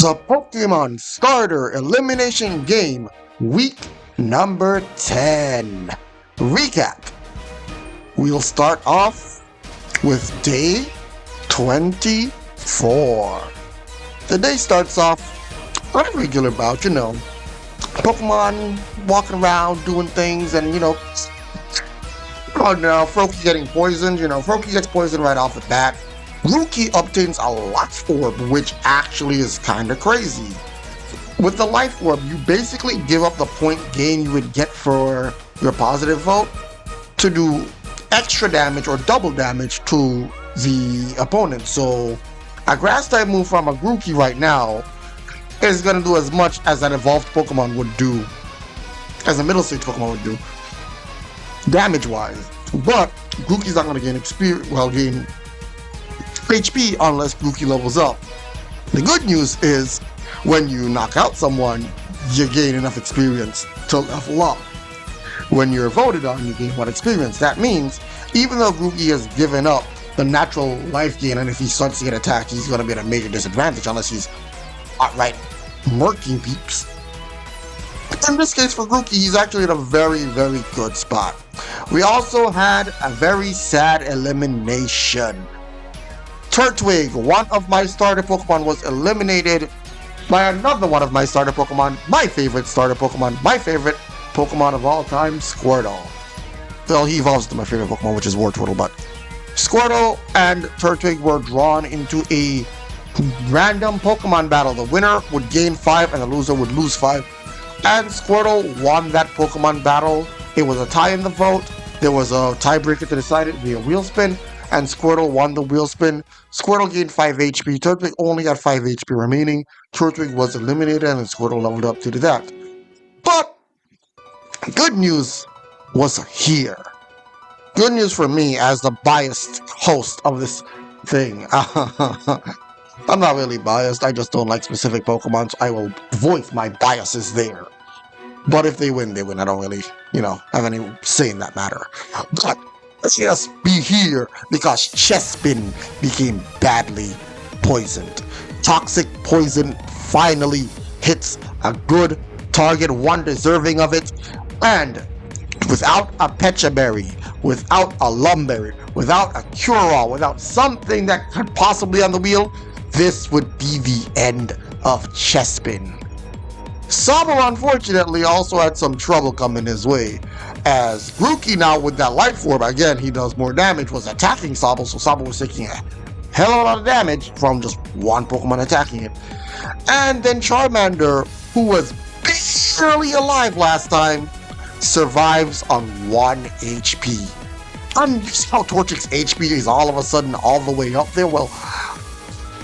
The Pokemon Starter Elimination Game, Week number 10. Recap. We'll start off with Day 24. The day starts off on a regular bout, Pokemon walking around doing things and, Froakie getting poisoned. Froakie gets poisoned right off the bat. Grookey obtains a Life Orb, which actually is kind of crazy. With the Life Orb, you basically give up the point gain you would get for your positive vote to do extra damage or double damage to the opponent. So a Grass type move from a Grookey right now is going to do as much as an evolved Pokemon would do, as a middle stage Pokemon would do, damage wise. But Grookey's not going to gain gain HP unless Grookey levels up. The good news is when you knock out someone, you gain enough experience to level up. When you're voted on, you gain 1 experience. That means even though Grookey has given up the natural life gain, and if he starts to get attacked, he's going to be at a major disadvantage unless he's outright murking peeps. In this case for Grookey, he's actually in a very, very good spot. We also had a very sad elimination. Turtwig, one of my starter Pokemon, was eliminated by another one of my starter Pokemon, my favorite starter Pokemon, my favorite Pokemon of all time, Squirtle. Well, he evolves to my favorite Pokemon, which is Wartortle, but Squirtle and Turtwig were drawn into a random Pokemon battle. The winner would gain 5 and the loser would lose 5. And Squirtle won that Pokemon battle. It was a tie in the vote. There was a tiebreaker to decide it via wheel spin, and Squirtle won the wheel spin. Squirtle gained 5 HP. Turtwig only had 5 HP remaining. Turtwig was eliminated and Squirtle leveled up to do that. But good news was here. Good news for me as the biased host of this thing. I'm not really biased. I just don't like specific Pokemon, so I will voice my biases there. But if they win, they win. I don't really, have any say in that matter. But let's just be here because Chespin became badly poisoned. Toxic poison finally hits a good target, one deserving of it. And without a Pecha Berry, without a Lumberry, without a Cure-All, without something that could possibly on the wheel, this would be the end of Chespin. Sobble, unfortunately, also had some trouble coming his way, as Grookey now with that Life Orb, again, he does more damage, was attacking Sobble, so Sobble was taking a hell of a lot of damage from just one Pokemon attacking it. And then Charmander, who was barely alive last time, survives on 1 HP. And you see how Torchic's HP is all of a sudden all the way up there? Well,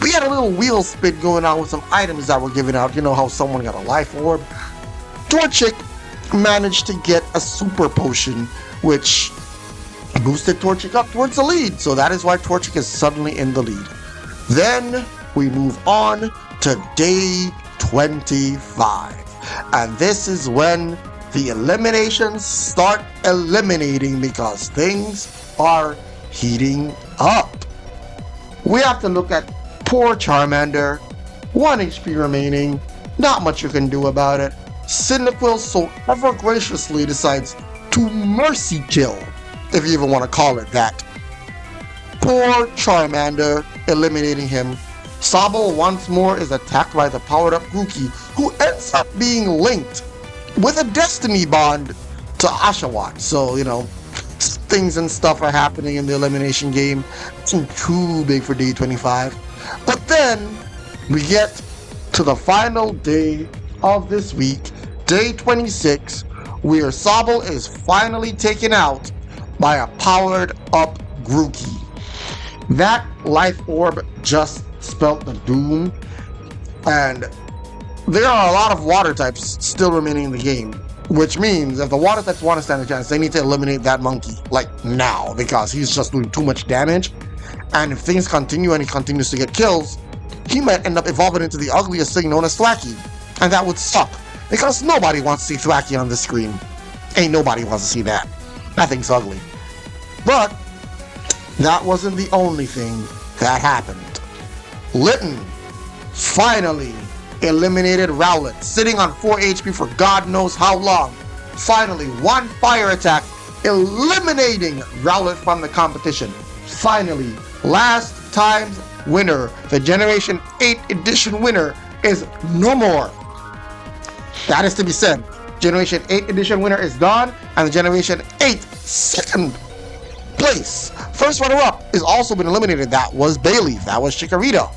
we had a little wheel spin going on with some items that were given out. You know how someone got a Life Orb? Torchic managed to get a Super Potion, which boosted Torchic up towards the lead. So that is why Torchic is suddenly in the lead. Then we move on to Day 25. And this is when the eliminations start eliminating because things are heating up. We have to look at poor Charmander, 1 HP remaining, not much you can do about it. Cyndaquil so ever graciously decides to mercy kill, if you even want to call it that. Poor Charmander, eliminating him. Sobble once more is attacked by the powered up Grookey, who ends up being linked with a destiny bond to Oshawott. So, things and stuff are happening in the elimination game. Nothing too big for Day 25. But then we get to the final day of this week, Day 26, where Sobble is finally taken out by a powered up Grookey. That Life Orb just spelt the doom, and there are a lot of water types still remaining in the game, which means if the water types want to stand a chance, they need to eliminate that monkey, now, because he's just doing too much damage. And if things continue and he continues to get kills, he might end up evolving into the ugliest thing known as Thwacky. And that would suck, because nobody wants to see Thwacky on the screen. Ain't nobody wants to see that. That thing's ugly. But that wasn't the only thing that happened. Litten finally eliminated Rowlet, sitting on 4 HP for God knows how long. Finally, one fire attack, eliminating Rowlet from the competition. Finally, last time's winner, the Generation 8 edition winner, is no more. That is to be said. Generation 8 edition winner is gone, and the Generation 8 second place first runner-up is also been eliminated. That was Bailey. That was Chikorita.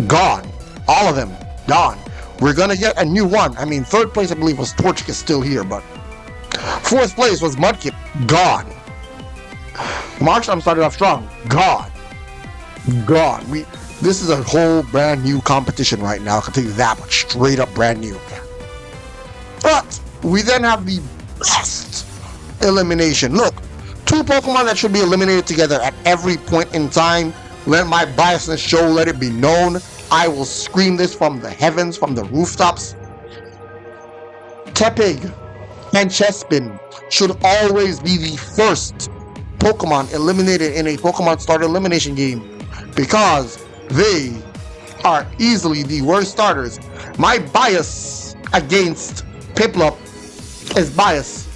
Gone. All of them gone. We're gonna get a new one. I mean, third place I believe was Torchic, is still here, but fourth place was Mudkip. Gone. Marshall started off strong. Gone. Gone. This is a whole brand new competition right now. I can tell you that much. Straight up brand new. But we then have the best elimination. Look, 2 Pokemon that should be eliminated together at every point in time. Let my biasness show, let it be known. I will scream this from the heavens, from the rooftops. Tepig and Chespin should always be the first Pokemon eliminated in a Pokemon starter elimination game, because they are easily the worst starters. My bias against Piplup is biased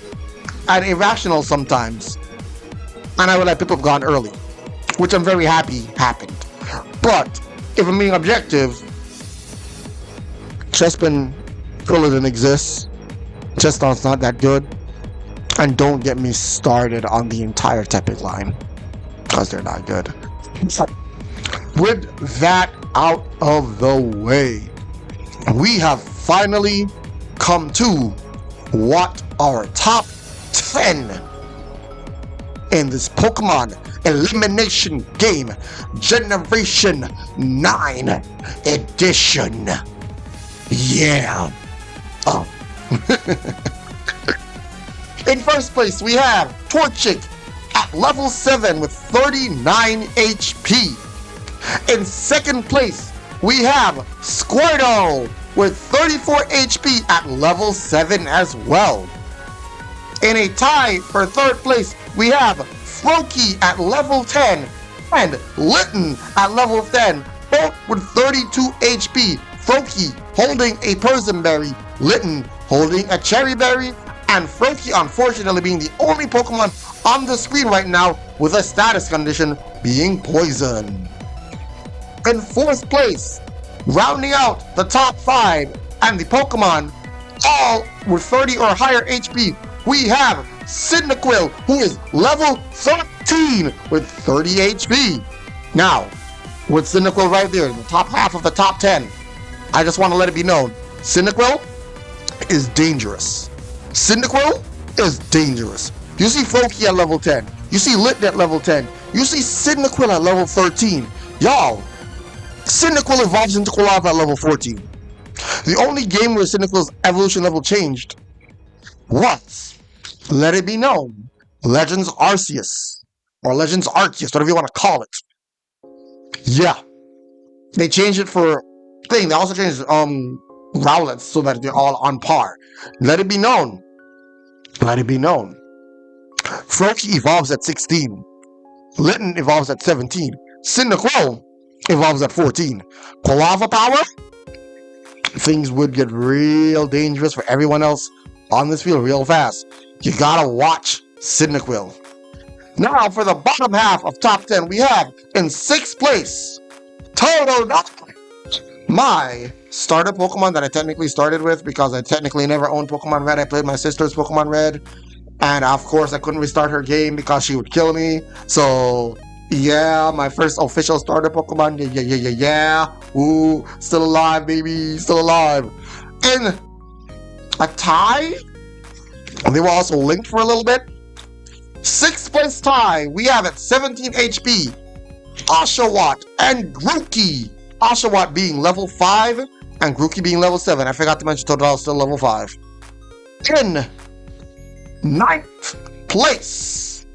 and irrational sometimes, and I would let Piplup gone early, which I'm very happy happened. But if I'm being objective, Chespin filler than exists. Cheston's not that good, and don't get me started on the entire Tepig line, because they're not good. With that out of the way, we have finally come to what our top 10 in this Pokemon elimination game, Generation 9 edition. Yeah. Oh. In first place, we have Torchic at level 7 with 39 HP. In second place, we have Squirtle with 34 HP at level 7 as well. In a tie for third place, we have Froakie at level 10 and Litten at level 10, both with 32 HP. Froakie holding a Persian Berry, Litten holding a Cherry Berry, and Froakie unfortunately being the only Pokemon on the screen right now with a status condition being Poison. In fourth place, rounding out the top 5 and the Pokemon all with 30 or higher HP, we have Cyndaquil, who is level 13 with 30 HP. Now, with Cyndaquil right there in the top half of the top 10, I just want to let it be known, Cyndaquil is dangerous. Cyndaquil is dangerous. You see Froakie at level 10. You see Lit at level 10. You see Cyndaquil at level 13. Y'all, Cyndaquil evolves into Quilava at level 14. The only game where Cyndaquil's evolution level changed was, let it be known, Legends Arceus. Or Legends Arceus, whatever you want to call it. Yeah. They changed it for thing. They also changed Rowlets so that they're all on par. Let it be known. Let it be known. Froakie evolves at 16. Litten evolves at 17. Cyndaquil evolves at 14. Quilava power? Things would get real dangerous for everyone else on this field real fast. You gotta watch Cyndaquil. Now for the bottom half of top 10, we have in 6th place, Totodile. My starter Pokemon that I technically started with, because I technically never owned Pokemon Red. I played my sister's Pokemon Red, and of course I couldn't restart her game because she would kill me. So yeah, my first official starter Pokemon, yeah. Ooh, still alive, baby, still alive. In a tie, they were also linked for a little bit. 6th place tie, we have at 17 HP, Oshawott and Grookey. Oshawott being level 5 and Grookey being level 7. I forgot to mention Totodile still level 5. In 9th place,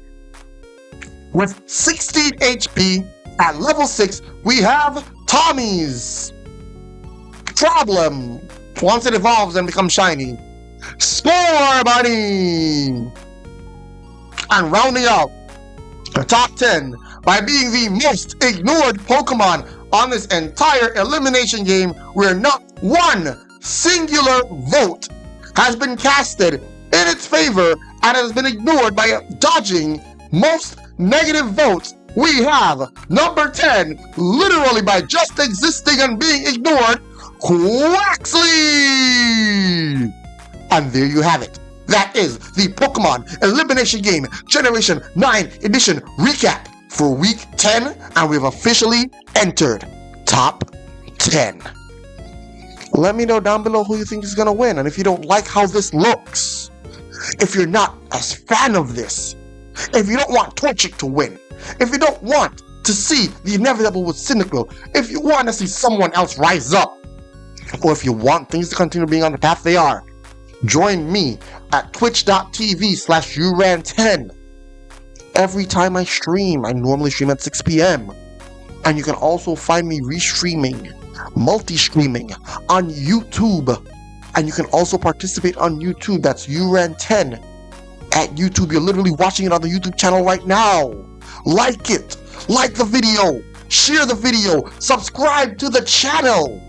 with 16 HP at level 6, we have Tommy's Problem. Once it evolves and becomes shiny, Spore Bunny. And rounding out the top 10 by being the most ignored Pokemon on this entire elimination game, we're not one singular vote has been casted in its favor and has been ignored by dodging most negative votes. We have number 10, literally by just existing and being ignored, Quaxley! And there you have it. That is the Pokemon Elimination Game Generation 9 Edition recap for Week 10, and we've officially entered Top 10. Let me know down below who you think is going to win, and if you don't like how this looks, if you're not a fan of this, if you don't want Torchic to win, if you don't want to see the inevitable with Cynical, if you want to see someone else rise up, or if you want things to continue being on the path they are, join me at twitch.tv/uran10. Every time I stream, I normally stream at 6 p.m. And you can also find me restreaming, multi-streaming on YouTube. And you can also participate on YouTube. That's uran10 at YouTube. You're literally watching it on the YouTube channel right now. Like it. Like the video. Share the video. Subscribe to the channel.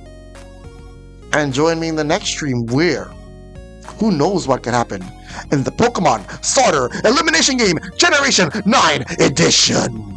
And join me in the next stream where who knows what could happen in the Pokemon Starter Elimination Game Generation 9 Edition.